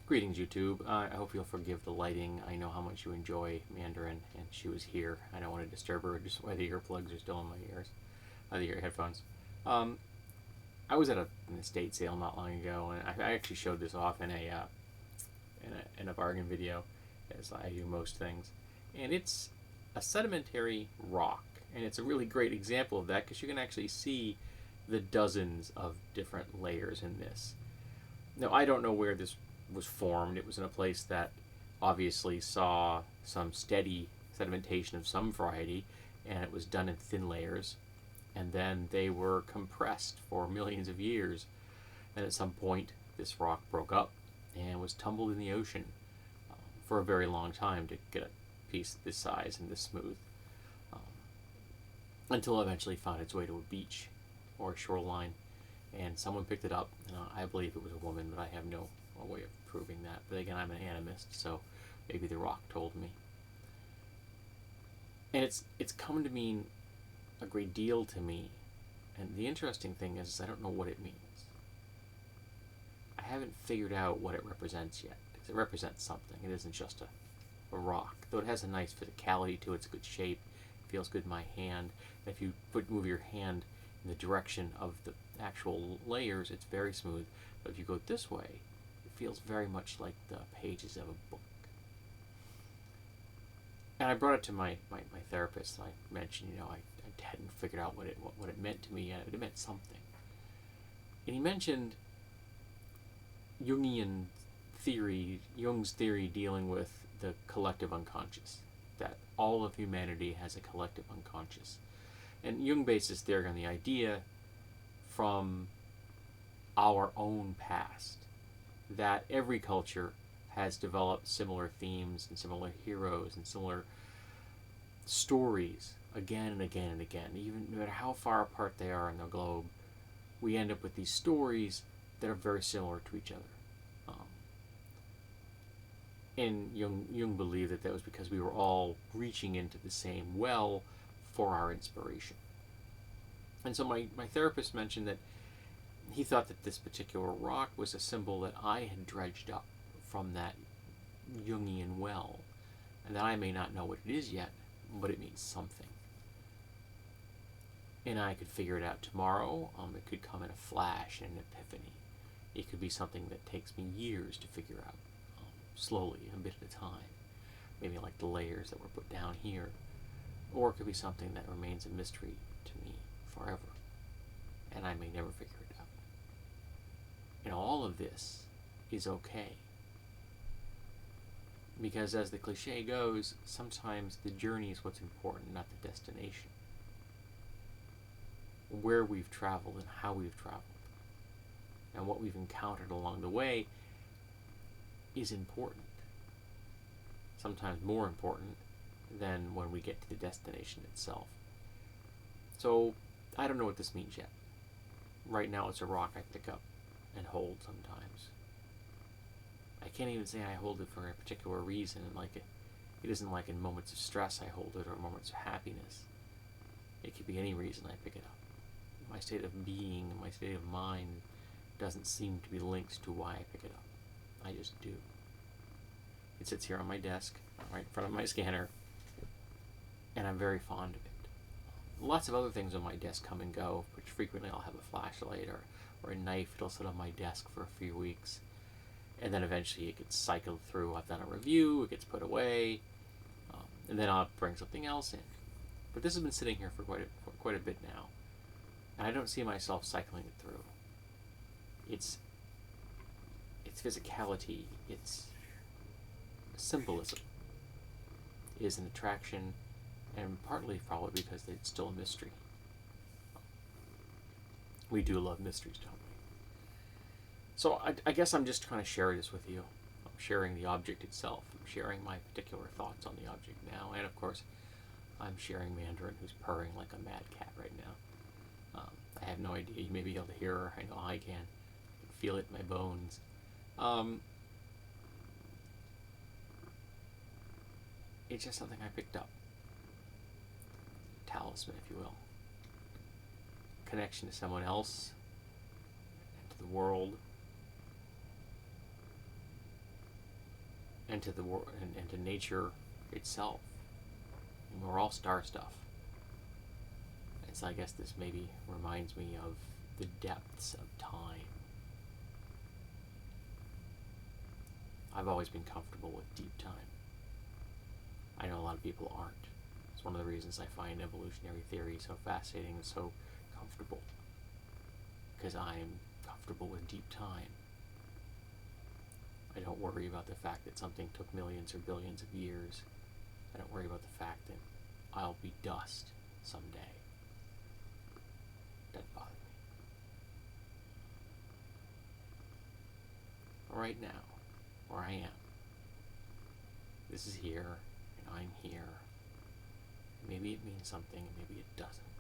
Greetings, YouTube. I hope you'll forgive the lighting. I know how much you enjoy Mandarin, and she was here. I don't want to disturb her, just why the earplugs are still in my ears, the ear headphones. Um, I was at an estate sale not long ago, and I actually showed this off in a bargain video, as I do most things. And it's a sedimentary rock, and it's a really great example of that because you can actually see the dozens of different layers in this. Now, I don't know where this was formed. It was in a place that obviously saw some steady sedimentation of some variety, and it was done in thin layers. And then they were compressed for millions of years. And at some point, this rock broke up and was tumbled in the ocean for a very long time to get a piece this size and this smooth, um, until it eventually found its way to a beach or a shoreline, and someone picked it up. I believe it was a woman, but I have no way of proving that. But again, I'm an animist, so maybe the rock told me. And it's come to mean a great deal to me. And the interesting thing is I don't know what it means. I haven't figured out what it represents yet, because it represents something. It isn't just a rock, though it has a nice physicality to it. It's a good shape. It feels good in my hand. And if you move your hand in the direction of the actual layers, it's very smooth. But if you go this way, it feels very much like the pages of a book. And I brought it to my therapist, and I mentioned, I hadn't figured out what it meant to me yet. It meant something. And he mentioned Jung's theory dealing with the collective unconscious, that all of humanity has a collective unconscious. And Jung based his theory on the idea from our own past that every culture has developed similar themes and similar heroes and similar stories again and again and again. Even no matter how far apart they are in the globe, we end up with these stories that are very similar to each other. And Jung believed that was because we were all reaching into the same well for our inspiration. And so my therapist mentioned that he thought that this particular rock was a symbol that I had dredged up from that Jungian well, and that I may not know what it is yet, but it means something. And I could figure it out tomorrow. It could come in a flash, an epiphany. It could be something that takes me years to figure out, slowly, a bit at a time. Maybe like the layers that were put down here. Or it could be something that remains a mystery to me forever, and I may never figure it out. And all of this is okay. Because as the cliche goes, sometimes the journey is what's important, not the destination. Where we've traveled and how we've traveled and what we've encountered along the way is important. Sometimes more important than when we get to the destination itself. So, I don't know what this means yet. Right now it's a rock I pick up and hold sometimes. I can't even say I hold it for a particular reason. It isn't like in moments of stress I hold it or moments of happiness. It could be any reason I pick it up. My state of being, my state of mind doesn't seem to be linked to why I pick it up. I just do. It sits here on my desk, right in front of my scanner, and I'm very fond of it. Lots of other things on my desk come and go, which frequently I'll have a flashlight or a knife. It'll sit on my desk for a few weeks, and then eventually it gets cycled through. I've done a review, it gets put away, and then I'll bring something else in. But this has been sitting here for quite a bit now, and I don't see myself cycling it through. Its physicality, its symbolism is an attraction, and partly probably because it's still a mystery. We do love mysteries, don't we? So I guess I'm just trying to share this with you. I'm sharing the object itself. I'm sharing my particular thoughts on the object now, and of course, I'm sharing Mandarin, who's purring like a mad cat right now. I have no idea. You may be able to hear her. I know I can. I can feel it in my bones. It's just something I picked up. Talisman, if you will. Connection to someone else, and to the world. and to the world and to nature itself. And we're all star stuff. And so I guess this maybe reminds me of the depths of time. I've always been comfortable with deep time. I know a lot of people aren't. It's one of the reasons I find evolutionary theory so fascinating and so comfortable. Because I am comfortable with deep time. I don't worry about the fact that something took millions or billions of years. I don't worry about the fact that I'll be dust someday. Doesn't bother me. Right now, where I am, this is here, and I'm here. Maybe it means something, and maybe it doesn't.